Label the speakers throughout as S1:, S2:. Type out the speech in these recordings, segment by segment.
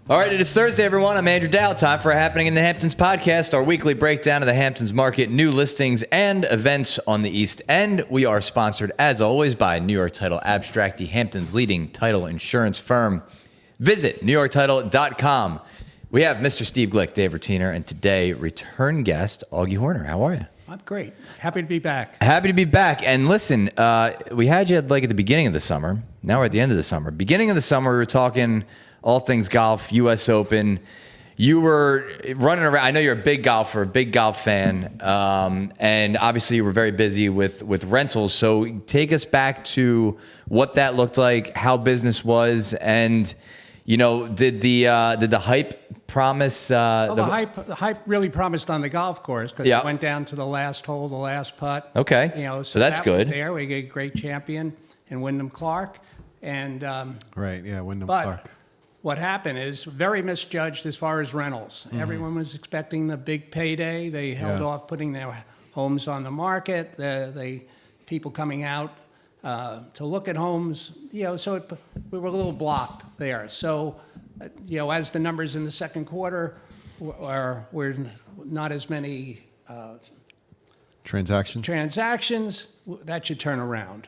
S1: All right, it is Thursday, everyone. I'm Andrew Dow. Time for a Happening in the Hamptons podcast, our weekly breakdown of the Hamptons market, new listings, and events on the East End. We are sponsored, as always, by New York Title Abstract, the Hamptons' leading title insurance firm. Visit NewYorkTitle.com. We have Mr. Steve Glick, Dave Rotiner, and today, return guest, Augie Hoerrner. How are you?
S2: I'm great. Happy to be back.
S1: Happy to be back. And listen, we had you at the beginning of the summer. Now we're at the end of the summer. Beginning of the summer, we were talking all things golf, U.S. Open. You were running around. I know you're a big golfer, a big golf fan, and obviously you were very busy with rentals. So take us back to what that looked like, how business was, and did the hype promise?
S2: The hype really promised on the golf course because it went down to the last hole, the last putt.
S1: Okay, so that's good.
S2: There we get a great champion in Wyndham Clark, and
S3: Wyndham Clark.
S2: What happened is very misjudged as far as rentals. Mm-hmm. Everyone was expecting the big payday. They held off putting their homes on the market. The people coming out to look at homes, so we were a little blocked there. So, as the numbers in the second quarter were not as many transactions, that should turn around.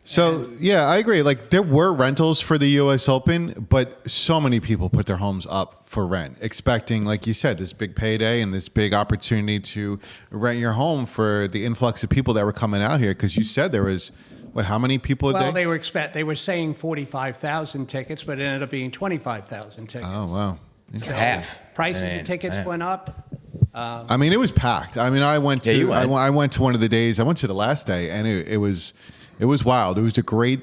S3: So, I agree. There were rentals for the U.S. Open, but so many people put their homes up for rent, expecting, like you said, this big payday and this big opportunity to rent your home for the influx of people that were coming out here. Because you said there was, how many people a day?
S2: Well, they were saying 45,000 tickets, but it ended up being 25,000 tickets.
S3: Oh, wow.
S1: So half.
S2: Prices of tickets went up.
S3: It was packed. I went to I went to one of the days. I went to the last day, and it was wild. It was a great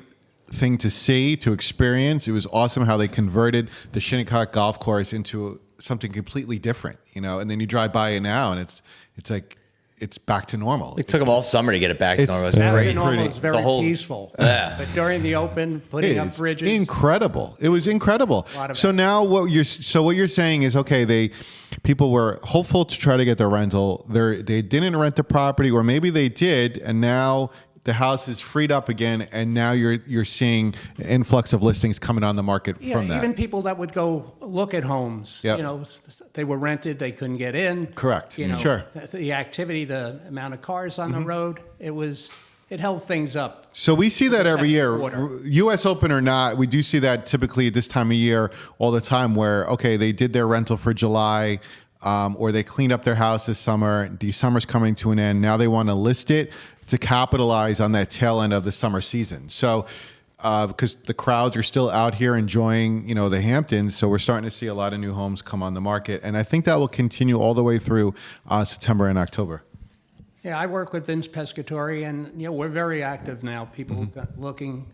S3: thing to see, to experience. It was awesome how they converted the Shinnecock golf course into something completely different, and then you drive by it now and it's like, it's back to normal.
S1: It took them all summer to get it back to normal.
S2: It was very peaceful.
S1: Yeah.
S2: But during the Open, putting up bridges.
S3: Incredible. It was incredible. So now what you're saying is, people were hopeful to try to get their rental. They didn't rent the property, or maybe they did, and now the house is freed up again, and now you're seeing an influx of listings coming on the market from that.
S2: Even people that would go look at homes, they were rented, they couldn't get in.
S3: Correct. Sure.
S2: The activity, the amount of cars on the road, it held things up.
S3: So we see that every year, U.S. Open or not, we do see that typically this time of year all the time where, they did their rental for July, or they cleaned up their house this summer. The summer's coming to an end. Now they want to list it to capitalize on that tail end of the summer season. So, because the crowds are still out here enjoying, the Hamptons, so we're starting to see a lot of new homes come on the market, and I think that will continue all the way through September and October.
S2: Yeah, I work with Vince Pescatori, and we're very active now. People looking,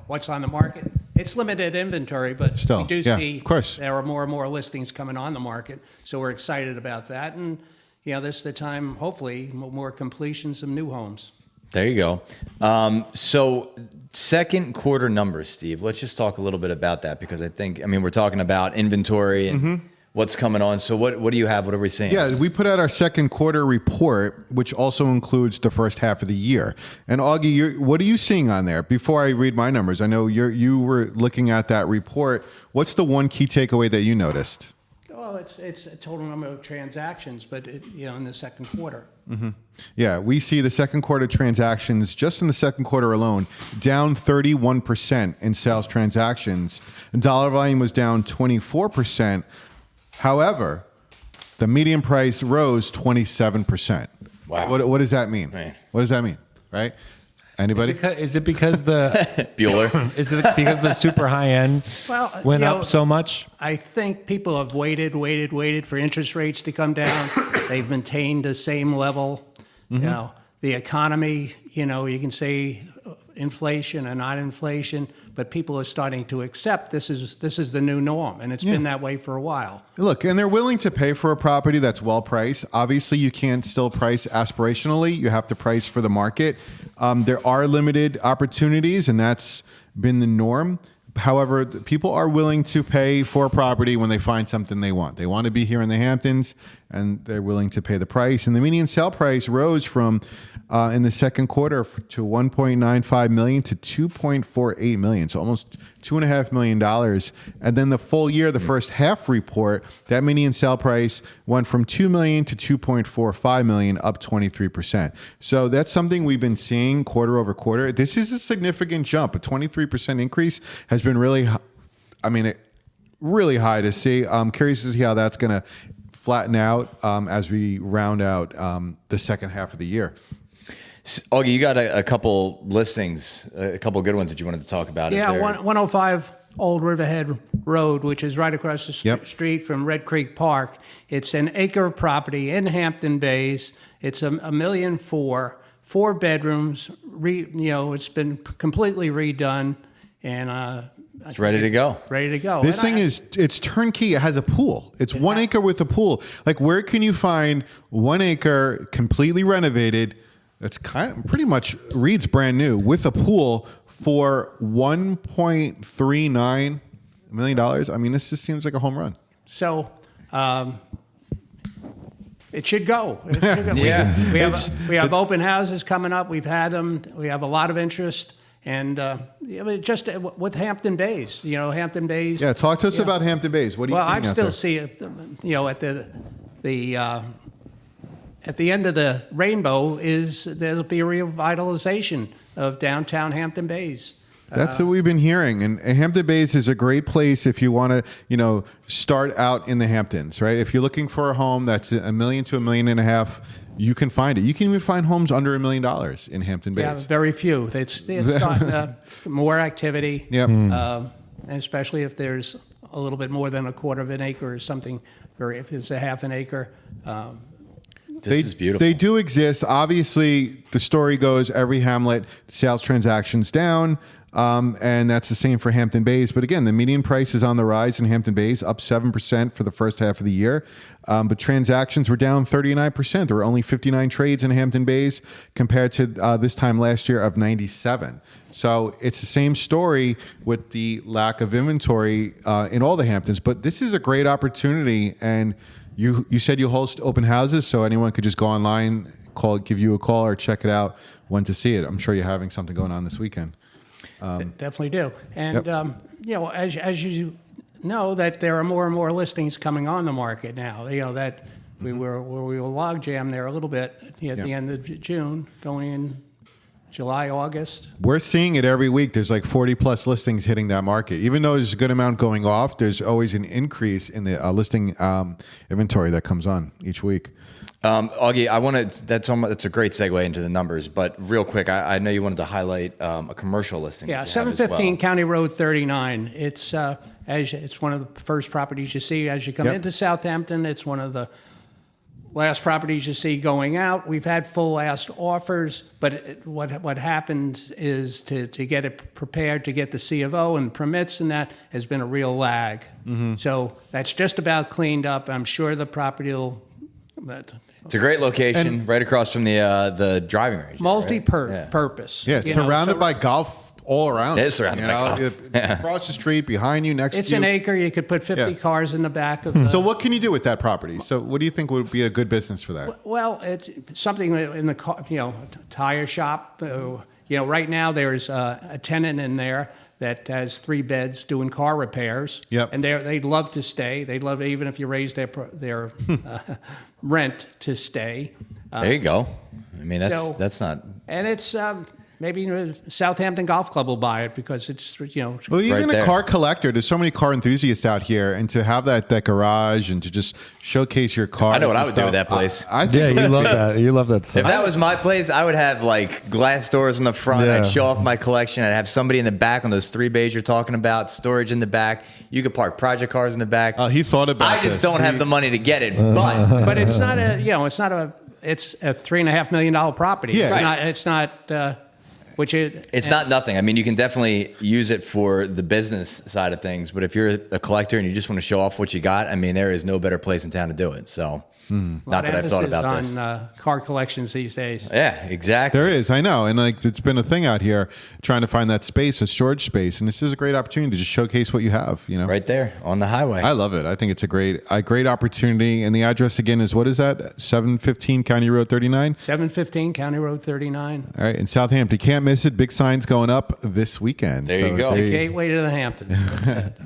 S2: what's on the market. It's limited inventory, but
S3: still,
S2: we do see
S3: of course,
S2: there are more and more listings coming on the market, so we're excited about that. And this is the time, hopefully, more completions of new homes.
S1: There you go. So second quarter numbers, Steve, let's just talk a little bit about that, because we're talking about inventory and what's coming on. So what do you have? What are we seeing?
S3: Yeah, we put out our second quarter report, which also includes the first half of the year. And Augie, what are you seeing on there? Before I read my numbers, I know you were looking at that report. What's the one key takeaway that you noticed?
S2: Well, it's a total number of transactions, but in the second quarter.
S3: Mm-hmm. Yeah, we see the second quarter transactions just in the second quarter alone down 31% in sales transactions. Dollar volume was down 24%. However, the median price rose 27%.
S1: Wow.
S3: What does that mean?
S1: Right.
S3: What does that mean? Right? Anybody?
S4: Is it because the
S1: Bueller?
S4: Is it because the super high end went up so much?
S2: I think people have waited for interest rates to come down. They've maintained the same level. The economy, you can say inflation or not inflation, but people are starting to accept this is the new norm, and it's been that way for a while.
S3: Look, and they're willing to pay for a property that's well priced. Obviously, you can't still price aspirationally. You have to price for the market. There are limited opportunities, and that's been the norm. However, people are willing to pay for a property when they find something they want. They want to be here in the Hamptons, and they're willing to pay the price. And the median sale price rose from in the second quarter to $1.95 million to $2.48 million, so almost $2.5 million. And then the full year, the first half report, that median sale price went from $2 million to $2.45 million, up 23%. So that's something we've been seeing quarter over quarter. This is a significant jump. A 23% increase has been really, really high to see. I'm curious to see how that's going to flatten out as we round out the second half of the year.
S1: Augie, you got a couple listings, a couple good ones that you wanted to talk about.
S2: Yeah, 105 Old Riverhead Road, which is right across the street from Red Creek Park. It's an acre property in Hampton Bays. It's $1.4 million, 4 bedrooms. It's been completely redone, and
S1: it's ready to go.
S2: Ready to go.
S3: This thing it's turnkey. It has a pool. It's 1 acre with a pool. Like, where can you find 1 acre completely renovated? It's pretty much reads brand new with a pool for $1.39 million. I mean, this just seems like a home run.
S2: So it should go.
S1: Yeah.
S2: We have open houses coming up. We've had them. We have a lot of interest. And just with Hampton Bays, Hampton Bays.
S3: Yeah, talk to us about Hampton Bays. What do you think?
S2: Well, I still see it, at the end of the rainbow there'll be a revitalization of downtown Hampton Bays.
S3: That's what we've been hearing. And Hampton Bays is a great place if you want to, start out in the Hamptons, right? If you're looking for a home that's $1 million to $1.5 million, you can find it. You can even find homes under $1 million in Hampton Bays.
S2: Yeah, very few. It's starting more activity.
S3: Yep.
S2: And especially if there's a little bit more than a quarter of an acre or something, or if it's a half an acre.
S1: This is beautiful.
S3: They do exist. Obviously, the story goes every hamlet, sales transactions down, and that's the same for Hampton Bays. But again, the median price is on the rise in Hampton Bays, up 7% for the first half of the year. But transactions were down 39%. There were only 59 trades in Hampton Bays compared to this time last year of 97. So it's the same story with the lack of inventory in all the Hamptons. But this is a great opportunity, and you said you host open houses, so anyone could just go online, give you a call, or check it out when to see it. I'm sure you're having something going on this weekend.
S2: Definitely do. And, as you know, that there are more and more listings coming on the market now. That we were log jammed there a little bit at the end of June, going in July, August.
S3: We're seeing it every week. There's like 40 plus listings hitting that market. Even though there's a good amount going off, there's always an increase in the listing inventory that comes on each week.
S1: Augie, that's a great segue into the numbers, but real quick, I know you wanted to highlight a commercial listing.
S2: Yeah, 715 County Road 39. It's one of the first properties you see as you come into Southampton. It's one of the last properties you see going out. We've had full asked offers, but what happens is to get it prepared, to get the C of O and permits, and that has been a real lag. Mm-hmm. So that's just about cleaned up. I'm sure the property will.
S1: It's a great location, right across from the driving range.
S2: Multi-purpose.
S3: Yeah, it's surrounded by golf all around.
S1: It is surrounded by golf.
S3: Across the street, behind you, next to you.
S2: It's an acre. You could put 50 cars in the back of
S3: So what can you do with that property? So what do you think would be a good business for that?
S2: Well, it's something in the car, tire shop. Right now there's a tenant in there that has 3 beds doing car repairs.
S3: Yep.
S2: And they'd love to stay. They'd love, even if you raise their rent, to stay.
S1: There you go. I mean, that's not.
S2: And it's maybe Southampton Golf Club will buy it because it's
S3: Well, even
S1: right
S3: a car collector. There's so many car enthusiasts out here, and to have that garage and to just showcase your car.
S1: I know what I would do with that place.
S4: I think you love that. You love that stuff.
S1: If that was my place, I would have like glass doors in the front.
S4: Yeah.
S1: I'd show off my collection. I'd have somebody in the back on those 3 bays you're talking about, storage in the back. You could park project cars in the back.
S3: He thought about
S1: I just don't have the money to get it. But
S2: it's not it's a $3.5 million property.
S3: Yeah.
S2: It's not
S1: it's not nothing. I mean, you can definitely use it for the business side of things, but if you're a collector and you just want to show off what you got, I mean, there is no better place in town to do it. So
S2: Not that I've thought about this. On car collections these days.
S1: Yeah, exactly.
S3: There is, I know, and like it's been a thing out here trying to find that space, a storage space, and this is a great opportunity to just showcase what you have.
S1: Right there on the highway.
S3: I love it. I think it's a great opportunity. And the address again is, what is that? 715 County Road 39.
S2: 715 County Road 39.
S3: All right, in Southampton, you can't miss it. Big signs going up this weekend.
S1: There you go.
S2: The gateway to the Hamptons.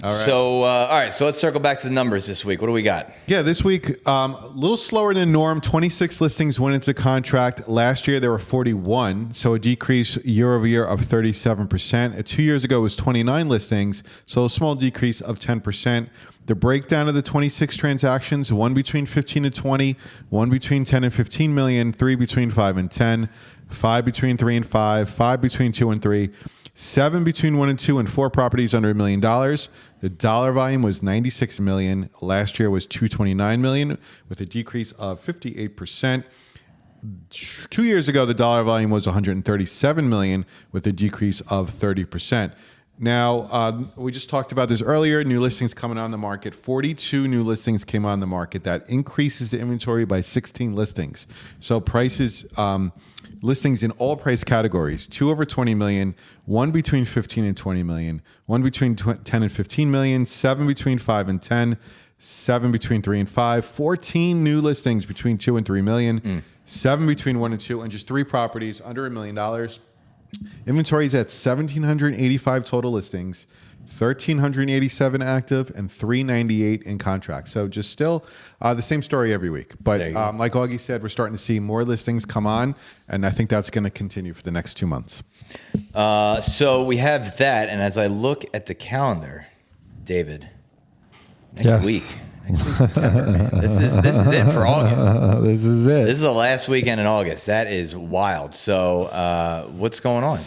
S3: All right.
S1: So, all right. So let's circle back to the numbers this week. What do we got?
S3: Yeah, this week, a little slower than norm. 26 listings went into contract. Last year, there were 41, so a decrease year over year of 37%. 2 years ago, it was 29 listings, so a small decrease of 10%. The breakdown of the 26 transactions, one between 15 and 20, one between 10 and 15 million, three between 5 and 10, five between 3 and 5, five between 2 and 3, 7 between 1 and 2, and 4 properties under $1 million. The dollar volume was $96 million. Last year was $229 million, with a decrease of 58%. 2 years ago, the dollar volume was $137 million, with a decrease of 30%. Now, we just talked about this earlier. New listings coming on the market. 42 new listings came on the market. That increases the inventory by 16 listings. So prices, listings in all price categories: 2 over 20 million, 1 between 15 and 20 million, 1 between 10 and 15 million, 7 between 5 and 10, 7 between 3 and 5, 14 new listings between 2 and 3 million, 7 between 1 and 2, and just 3 properties under $1 million. Inventory is at 1,785 total listings, 1,387 active, and 398 in contract. So just still the same story every week. But like Augie said, we're starting to see more listings come on, and I think that's going to continue for the next 2 months.
S1: So we have that, and as I look at the calendar, David, next week, September, man. This is it for August.
S4: This is it.
S1: This is the last weekend in August. That is wild. So what's going on?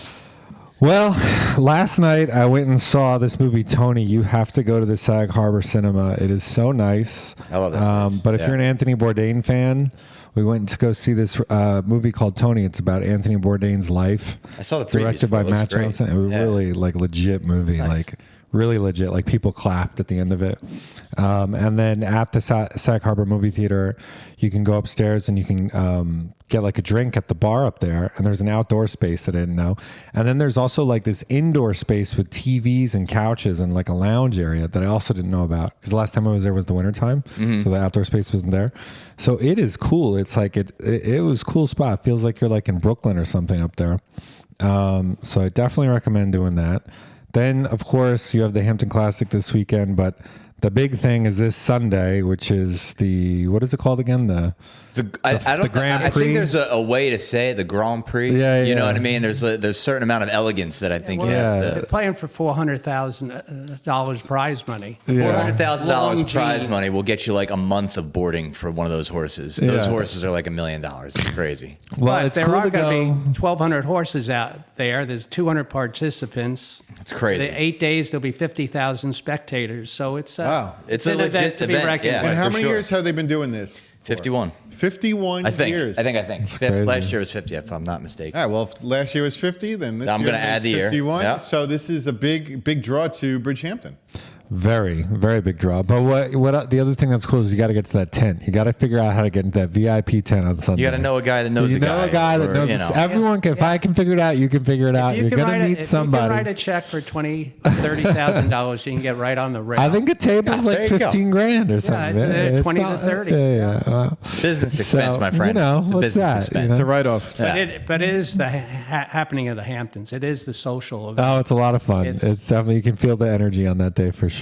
S4: Well, last night I went and saw this movie, Tony. You have to go to the Sag Harbor Cinema. It is so nice.
S1: I love that.
S4: But if you're an Anthony Bourdain fan, we went to go see this movie called Tony. It's about Anthony Bourdain's life.
S1: I saw the previews.
S4: Directed by Matt
S1: great.
S4: Johnson. It was really like legit movie.
S1: Nice.
S4: Like really legit. Like people clapped at the end of it. And then at the Sag Harbor movie theater, you can go upstairs and you can get like a drink at the bar up there. And there's an outdoor space that I didn't know. And then there's also like this indoor space with TVs and couches and like a lounge area that I also didn't know about. Because the last time I was there was the wintertime. So the outdoor space wasn't there. So it is cool. It's like it was a cool spot. It feels like you're like in Brooklyn or something up there. So I definitely recommend doing that. Then, of course, you have the Hampton Classic this weekend, but the big thing is this Sunday, which is what is it called again? The Grand Prix.
S1: I think there's a way to say it, the Grand Prix.
S4: Yeah.
S1: You know what I mean? There's a certain amount of elegance that I think you have
S2: They're
S1: to.
S2: playing for $400,000 prize money.
S1: $400,000 prize money will get you like a month of boarding for one of those horses. Those horses are like $1 million. It's crazy.
S2: Well,
S4: it's
S2: there
S4: cool
S2: are
S4: to
S2: going to be 1,200 horses out there. There's 200 participants.
S1: It's crazy.
S2: The 8 days, there'll be 50,000 spectators. So it's
S1: It's
S2: an
S1: a
S2: event
S1: legit
S2: to be
S1: event.
S2: reckoned
S1: Yeah,
S2: with.
S3: And how
S1: for
S3: many
S1: sure.
S3: years have they been doing this?
S1: 51.
S3: 51
S1: I think.
S3: years.
S1: I think.
S4: crazy.
S1: Last year was 50, if I'm not mistaken.
S3: All right, well, if last year was 50, then this
S1: I'm
S3: year
S1: gonna add
S3: is
S1: the year.
S3: 51.
S1: Yeah.
S3: So this is a big draw to Bridgehampton.
S4: Very, very big draw. But what the other thing that's cool is you got to get to that tent. You got to figure out how to get into that VIP tent on Sunday.
S1: You got to know a guy that knows
S4: you
S1: a guy.
S4: know a guy that
S1: or,
S4: knows
S1: you
S4: this.
S1: know.
S4: Everyone can. If I can figure it out, you can figure it out. You're gonna meet somebody.
S2: If you can write a check for $20,000-$30,000, you can get right on the rail.
S4: I think a table's like
S1: there you go.
S4: $15,000 or something.
S2: it's 20 to 30.
S4: Yeah.
S1: Business expense, my friend.
S4: You know,
S1: It's a
S4: what's
S1: business
S4: that?
S1: expense.
S3: It's a write-off.
S2: But it is the happening of the Hamptons. It is the social event.
S4: Oh, it's a lot of fun.
S2: It's
S4: definitely, you can feel the energy on that day for sure.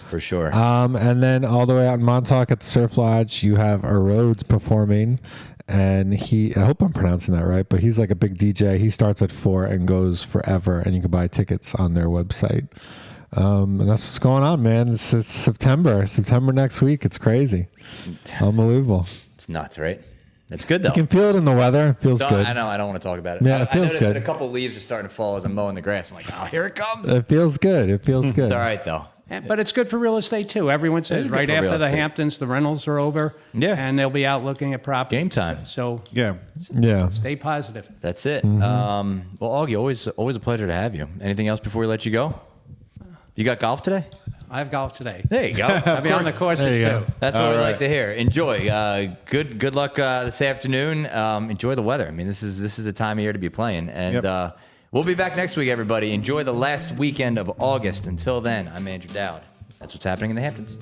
S1: For sure.
S4: And then all the way out in Montauk at the Surf Lodge, you have Rhodes performing. And I hope I'm pronouncing that right, but he's like a big DJ. He starts at 4 and goes forever, and you can buy tickets on their website. And that's what's going on, man. It's September next week. It's crazy. Unbelievable.
S1: It's nuts, right? It's good, though.
S4: You can feel it in the weather. It feels
S1: No,
S4: good.
S1: I know. I don't want to talk about it.
S4: Yeah, it feels
S1: I noticed
S4: good.
S1: that a couple leaves are starting to fall as I'm mowing the grass. I'm like, oh, here it comes.
S4: It feels good. It feels good.
S1: It's all right, though.
S2: But it's good for real estate, too. Everyone says
S1: good
S2: right
S1: for real
S2: after the
S1: estate.
S2: Hamptons, the rentals are over.
S1: Yeah.
S2: And they'll be out looking at property.
S1: Game time.
S2: So
S3: Yeah.
S4: Yeah.
S2: stay positive.
S1: That's it.
S4: Mm-hmm.
S1: Well, Augie, always a pleasure to have you. Anything else before we let you go? You got golf today?
S2: I have golf today.
S1: There you go.
S2: I'll be on the course at
S4: There you
S2: 2.
S4: go.
S1: That's what
S3: All
S1: we
S3: right.
S1: like to hear. Enjoy. Good luck this afternoon. Enjoy the weather. I mean, this is the time of year to be playing. And we'll be back next week, everybody. Enjoy the last weekend of August. Until then, I'm Andrew Dowd. That's what's happening in the Hamptons.